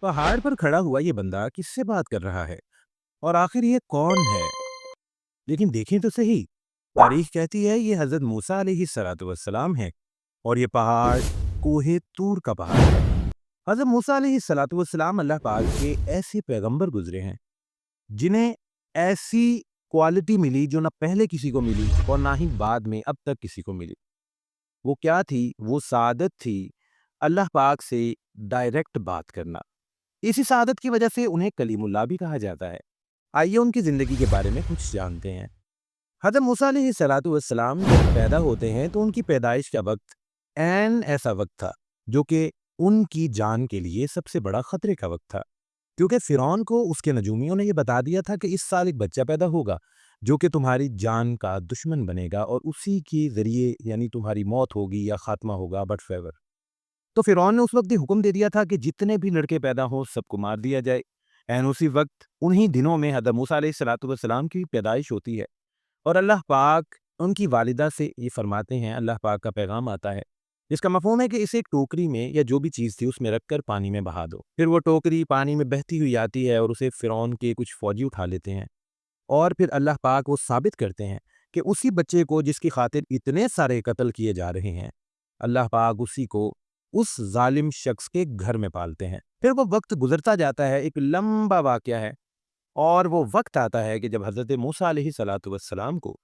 पहाड़ पर खड़ा हुआ ये बंदा किससे बात कर रहा है और आखिर ये कौन है? लेकिन देखें तो सही, तारीख कहती है ये हजरत मूसा अलैहिस्सलातु वस्सलाम है और ये पहाड़ कोहे तूर का पहाड़ है। हजरत मूसा अलैहिस्सलातु वस्सलाम अल्लाह पाक के ऐसे पैगंबर गुजरे हैं जिन्हें ऐसी क्वालिटी मिली जो ना पहले किसी को मिली और ना ही बाद में अब तक किसी को मिली। वो क्या थी? वो सादत थी अल्लाह पाक से डायरेक्ट बात करना। इसी सादत की वजह से उन्हें कलीमुल्लाह भी कहा जाता है। आइए उनकी ज़िंदगी के बारे में कुछ जानते हैं। हज़रत मूसा अलैहिस्सलातु वस्सलाम जब पैदा होते हैं तो उनकी पैदाइश का वक़्त ऐन ऐसा वक़्त था जो कि उनकी जान के लिए सबसे बड़ा ख़तरे का वक़्त था। क्योंकि फ़िरौन को उसके नजूमियों ने ये बता दिया था कि इस साल एक बच्चा पैदा होगा जो कि तुम्हारी जान का दुश्मन बनेगा और उसी के ज़रिए यानी तुम्हारी मौत होगी या ख़ात्मा होगा व्हाटएवर। तो फ़िरौन ने उस वक़्त ये हुक्म दे दिया था कि जितने भी लड़के पैदा हों सबको मार दिया जाए। एन उसी वक़्त उन्हीं दिनों में हज़रत मूसा अलैहिस्सलातु वस्सलाम की पैदाइश होती है और अल्लाह पाक उनकी वालिदा से ये फरमाते हैं, अल्लाह पाक का पैगाम आता है जिसका मफ़हूम है कि इसे एक टोकरी में या जो भी चीज़ थी उसमें रखकर पानी में बहा दो। फिर वो टोकरी पानी में बहती हुई आती है और उसे फ़िरौन के कुछ फ़ौजी उठा लेते हैं और फिर अल्लाह पाक वो साबित करते हैं कि उसी बच्चे को जिसकी खातिर इतने सारे कत्ल किए जा रहे हैं, अल्लाह पाक उसी को उस ज़ालिम शख्स के घर में पालते हैं। फिर वो वक़्त गुज़रता जाता है, एक लंबा वाक़या है और वो वक़्त आता है कि जब हज़रत मूसा अलैहिस्सलातु वस्सलाम को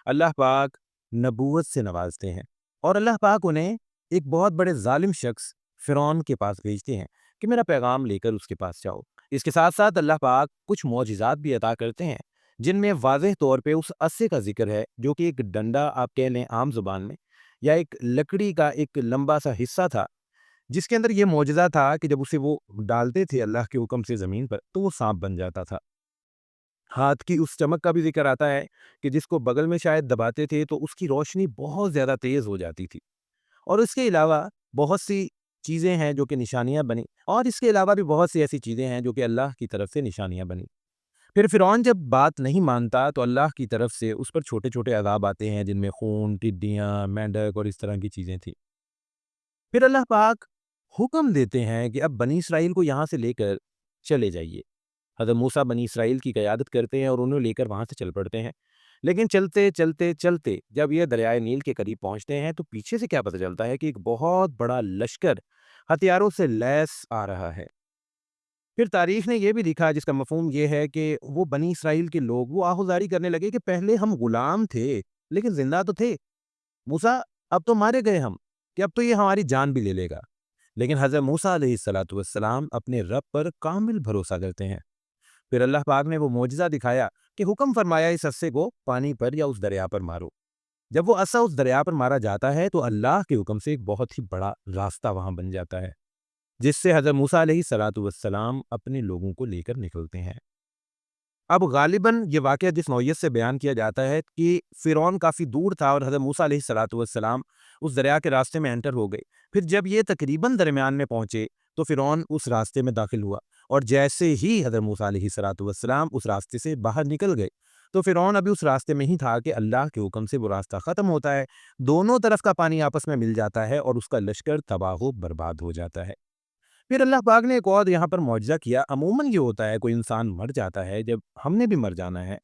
अल्लाह पाक नबूवत से नवाज़ते हैं और अल्लाह पाक उन्हें एक बहुत बड़े ज़ालिम शख्स फ़िरौन के पास भेजते हैं कि मेरा पैगाम लेकर उसके पास जाओ। इसके साथ-साथ अल्लाह पाक कुछ मौजिज़ात भी अता करते हैं, जिनमें वाज़ेह तौर पे उस अस्से का ज़िक्र है जो कि एक डंडा आप कह लें आम ज़ुबान में या एक लकड़ी का एक लंबा-सा हिस्सा था, जिसके अंदर ये मौजिज़ा था कि जब उसे वो डालते थे अल्लाह के हुक्म से ज़मीन पर, तो वो साँप बन जाता था। हाथ की उस चमक का भी ज़िक्र आता है कि जिसको बगल में शायद दबाते थे तो उसकी रोशनी बहुत ज़्यादा तेज़ हो जाती थी। और इसके अलावा बहुत सी चीज़ें हैं जो कि निशानियाँ बनी और इसके अलावा भी बहुत सी ऐसी चीज़ें हैं जो कि अल्लाह की तरफ से निशानियाँ बनी। फिर फ़िरौन जब बात नहीं मानता तो अल्लाह की तरफ से उस पर छोटे-छोटे अज़ाब आते हैं जिनमें खून, टिड्डियाँ, मेंढक और इस तरह की चीज़ें थी। फिर अल्लाह पाक हुक्म देते हैं कि अब बनी इसराइल को यहाँ से लेकर चले जाइए। हज़रत मूसा बनी इसराइल की क़यादत करते हैं और उन्हें लेकर वहाँ से चल पड़ते हैं। लेकिन चलते, चलते, चलते जब ये दरियाए नील के करीब पहुँचते हैं तो पीछे से क्या पता चलता है कि एक बहुत बड़ा लश्कर हथियारों से लैस आ रहा है। फिर तारीख ने ये भी लिखा जिसका मफ़हूम ये है कि वो बनी इसराइल के लोग वो आहुज़ारी करने लगे कि पहले हम गुलाम थे, लेकिन ज़िंदा तो थे। मूसा अब तो मारे गए हम, कि अब तो ये हमारी जान भी ले लेगा। लेकिन हज़रत मूसा अलैहिस्सलातु वस्सलाम अपने रब पर कामिल भरोसा करते हैं। फिर अल्लाह पाक ने वो मोजिज़ा दिखाया कि हुक्म फरमाया इस अस्से को पानी पर या उस दरिया पर मारो। जब वो अस्सा उस दरिया पर मारा जाता है तो अल्लाह के हुक्म से एक बहुत ही बड़ा रास्ता वहाँ बन जाता है, जिससे हज़रत मूसा अलैहिस्सलातु वस्सलाम अपने लोगों को लेकर निकलते हैं। अब गालिबन ये वाक़या जिस नौइयत से बयान किया जाता है कि फ़िरौन काफ़ी दूर था और हज़रत मूसा अलैहिस्सलातु वस्सलाम उस दरिया के रास्ते में एंटर हो गए। फिर जब ये तकरीबन दरमियान में पहुँचे, तो फ़िरौन उस रास्ते में दाखिल हुआ और जैसे ही हज़रत मूसा अलैहिस्सलातु वस्सलाम उस रास्ते से बाहर निकल गए, तो फ़िरौन अभी उस रास्ते में ही था कि अल्लाह के हुक्म से वो रास्ता ख़त्म होता है। दोनों तरफ का पानी आपस में मिल जाता है और उसका लश्कर तबाह व बर्बाद हो जाता है। फिर अल्लाह पाक ने एक और यहाँ पर मुआजिज़ा किया। अमूमन ये होता है कोई इंसान मर जाता है, जब हमने भी मर जाना है,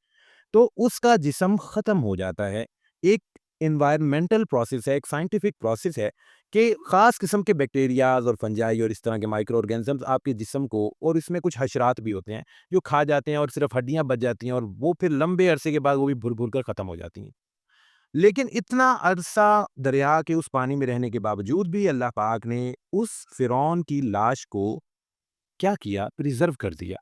तो उसका जिस्म ख़त्म हो जाता है। एक एनवायरनमेंटल प्रोसेस है, एक साइंटिफिक प्रोसेस है कि ख़ास किस्म के बैक्टीरियाज़ और फंजाई और इस तरह के माइक्रो ऑर्गेनिज़म्स आपके जिस्म को और इसमें कुछ हशरात भी होते हैं, जो खा जाते हैं और सिर्फ़ हड्डियाँ बच जाती हैं और वो फिर लंबे अरसे के बाद वो भी भुर-भुर कर ख़त्म हो जाती हैं। लेकिन इतना अरसा दरिया के उस पानी में रहने के बावजूद भी अल्लाह पाक ने उस फ़िरौन की लाश को क्या किया? प्रिज़र्व कर दिया।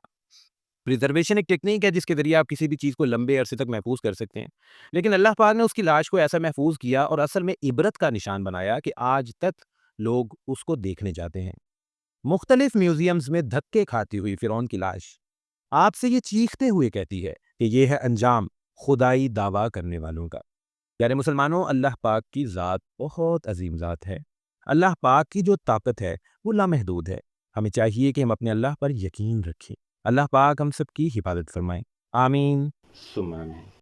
प्रिज़र्वेशन एक टेक्नीक है जिसके ज़रिए आप किसी भी चीज़ को लंबे अरसे तक महफ़ूज़ कर सकते हैं। लेकिन अल्लाह पाक ने उसकी लाश को ऐसा महफ़ूज़ किया और असल में इबरत का निशान बनाया कि आज तक लोग उसको देखने जाते हैं। मुख्तलिफ़ म्यूज़ियम्स में धक्के खाती हुई फ़िरौन की लाश आपसे ये चीखते हुए कहती है कि ये है अंजाम खुदाई दावा करने वालों का। प्यारे मुसलमानों, अल्लाह पाक की ज़ात बहुत अज़ीम ज़ात है। अल्लाह पाक की जो ताकत है वो लामहदूद है। हमें चाहिए कि हम अपने अल्लाह पर यकीन रखें। अल्लाह पाक हम सब की हिफाज़त फरमाएँ। आमीन सुम्मा आमीन।